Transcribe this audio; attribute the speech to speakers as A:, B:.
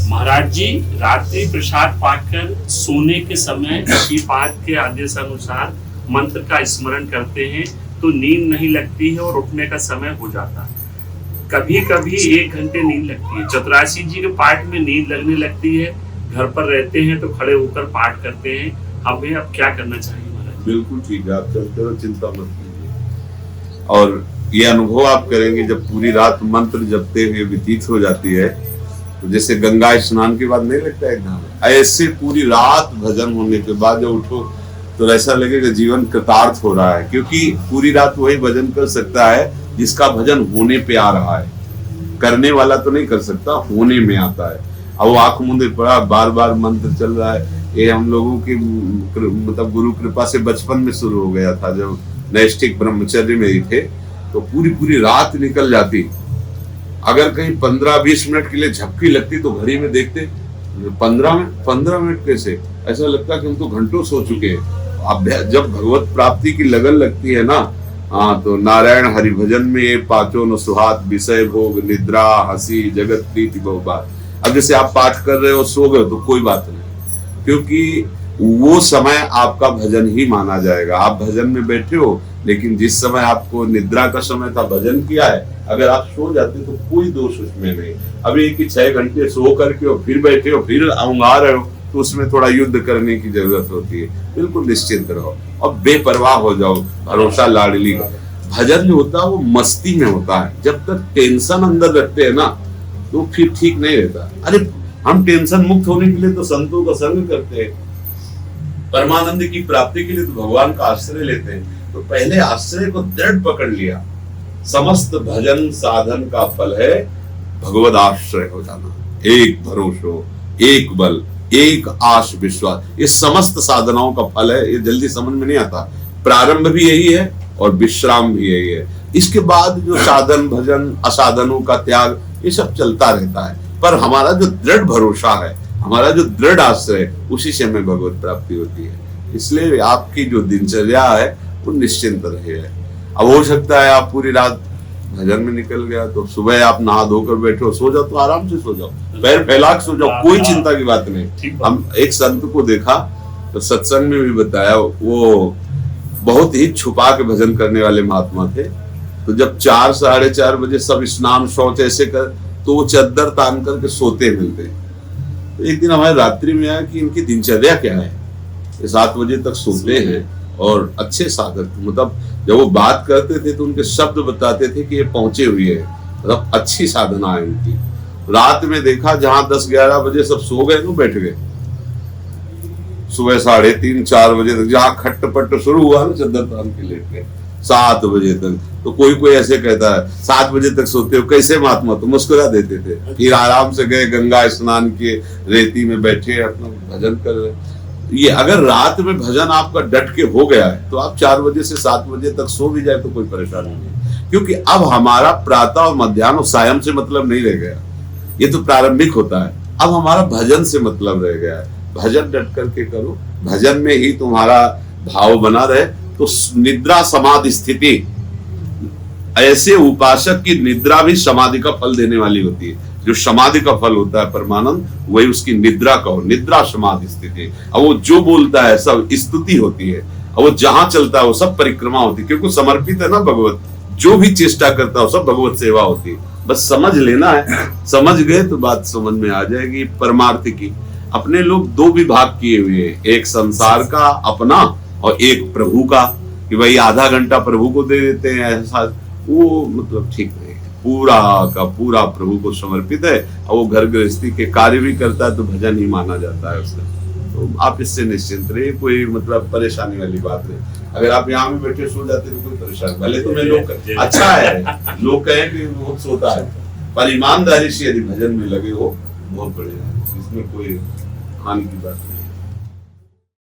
A: महाराज जी रात्रि प्रसाद पाकर सोने के समय श्रीपाद के आदेश अनुसार मंत्र का स्मरण करते हैं तो नींद नहीं लगती है और उठने का समय हो जाता है। कभी कभी 1 घंटे नींद लगती है। चतुरासी जी के पाठ में नींद लगने लगती है। घर पर रहते हैं तो खड़े होकर पाठ करते हैं। हमें अब क्या करना चाहिए महाराज?
B: बिल्कुल ठीक है, आप चलते रहो, चिंता मत कीजिए। और ये अनुभव आप करेंगे जब पूरी रात मंत्र जपते हुए व्यतीत हो जाती है, तो जैसे गंगा स्नान के बाद नहीं लगता है, ऐसे पूरी रात भजन होने के बाद जब उठो तो ऐसा लगेगा जीवन कृतार्थ हो रहा है, क्योंकि पूरी रात वही भजन कर सकता है जिसका भजन होने पे आ रहा है। करने वाला तो नहीं कर सकता, होने में आता है। अब वो आंख मूंदे पड़ा, बार बार मंत्र चल रहा है। ये हम लोगों की मतलब गुरु कृपा से बचपन में शुरू हो गया था। जब नैष्ठिक ब्रह्मचर्य में ही थे तो पूरी रात निकल जाती। अगर कहीं 15-20 मिनट के लिए झपकी लगती तो घड़ी में देखते 15 मिनट कैसे, ऐसा लगता कि हम तो घंटों सो चुके हैं। जब भगवत प्राप्ति की लगन लगती है ना, हाँ, तो नारायण हरि भजन में पांचों न सुहात, विषय भोग, निद्रा, हंसी, जगत प्रीति बहुबात। अब जैसे आप पाठ कर रहे हो, सो गए तो कोई बात नहीं, क्योंकि वो समय आपका भजन ही माना जाएगा। आप भजन में बैठे हो, लेकिन जिस समय आपको निद्रा का समय था, भजन किया है, अगर आप सो जाते तो कोई दोष उसमें नहीं। अभी कि 6 घंटे सो करके और फिर बैठे हो, फिर औंगा रहे हो, तो उसमें थोड़ा युद्ध करने की जरूरत होती है। बिल्कुल निश्चिंत रहो और बेपरवाह हो जाओ। भरोसा लाडली का भजन जो होता है वो मस्ती में होता है। जब तक टेंशन अंदर रखते हैं ना तो फिर ठीक नहीं रहता। अरे हम टेंशन मुक्त होने के लिए तो संतों का संग करते हैं, परमानंद की प्राप्ति के लिए तो भगवान का आश्रय लेते हैं। तो पहले आश्रय को दृढ़ पकड़ लिया। समस्त भजन साधन का फल है भगवद आश्रय हो जाना। एक भरोसो, एक बल, एक आश विश्वास, ये समस्त साधनाओं का फल है। ये जल्दी समझ में नहीं आता। प्रारंभ भी यही है और विश्राम भी यही है। इसके बाद जो साधन भजन असाधनों का त्याग, ये सब चलता रहता है। पर हमारा जो दृढ़ भरोसा है, हमारा जो दृढ़ आश्रय, उसी से हमें भगवत प्राप्ति होती है। इसलिए आपकी जो दिनचर्या है वो निश्चिंत रहे। अब हो सकता है आप पूरी रात भजन में निकल गया, तो सुबह आप नहा धोकर बैठे हो, सो जाओ तो आराम से सो जाओ, पैर फैला के सो जाओ, कोई चिंता की बात नहीं। हम एक संत को देखा तो सत्संग में भी बताया, वो बहुत ही छुपा के भजन करने वाले महात्मा थे। तो जब 4 साढ़े 4 बजे सब स्नान शौच ऐसे कर, तो वो चद्दर तान करके सोते मिलते। तो एक दिन हमारे रात्रि में आया कि इनकी दिनचर्या क्या है। 7 बजे तक सोते हैं और अच्छे साधक, मतलब जब वो बात करते थे तो उनके शब्द बताते थे कि ये पहुंचे हुए हैं, मतलब अच्छी साधना है उनकी। रात में देखा जहां 10-11 बजे सब सो गए तो बैठ गए, सुबह 3:30-4 बजे तक जहां खट्ट-पट्ट शुरू हुआ ना, चद्दर तान के लेट गए 7 बजे तक। तो कोई ऐसे कहता है 7 बजे तक सोते हो कैसे महात्मा, तो मुस्कुरा देते थे। फिर आराम से गए, गंगा स्नान किए, रेती में बैठे अपना भजन कर रहे। ये अगर रात में भजन आपका डट के हो गया है तो आप 4 बजे से 7 बजे तक सो भी जाए तो कोई परेशानी नहीं, क्योंकि अब हमारा प्रातः और मध्याह्न और सायं से मतलब नहीं रह गया। ये तो प्रारंभिक होता है। अब हमारा भजन से मतलब रह गया है। भजन डट करके करो, भजन में ही तुम्हारा भाव बना रहे तो निद्रा समाधि स्थिति, ऐसे उपासक की निद्रा भी समाधि का फल देने वाली होती है। जो समाधि का फल होता है परमानंद, वही उसकी निद्रा का हो, निद्रा समाधि स्थिति। अब वो जो बोलता है सब स्तुति होती है, अब वो जहां चलता है वो सब परिक्रमा होती है, क्योंकि समर्पित है ना भगवत। जो भी चेष्टा करता है वो सब भगवत सेवा होती है। बस समझ लेना है, समझ गए तो बात समझ में आ जाएगी परमार्थ की। अपने लोग 2 विभाग किए हुए हैं, एक संसार का अपना और एक प्रभु का, कि भाई आधा घंटा प्रभु को दे देते हैं, ऐसा वो मतलब ठीक नहीं। पूरा का पूरा प्रभु को समर्पित है और वो घर गृहस्थी के कार्य भी करता है तो भजन ही माना जाता है उसका। तो आप इससे निश्चिंत रहिए, कोई मतलब परेशानी वाली बात नहीं। अगर आप यहाँ में बैठे सो जाते तो कोई परेशानी, भले तो मैं लोग अच्छा है, लोग कहें कि वो सोता है, पर ईमानदारी से यदि भजन में लगे हो बहुत बढ़िया है, इसमें कोई हानि की बात नहीं।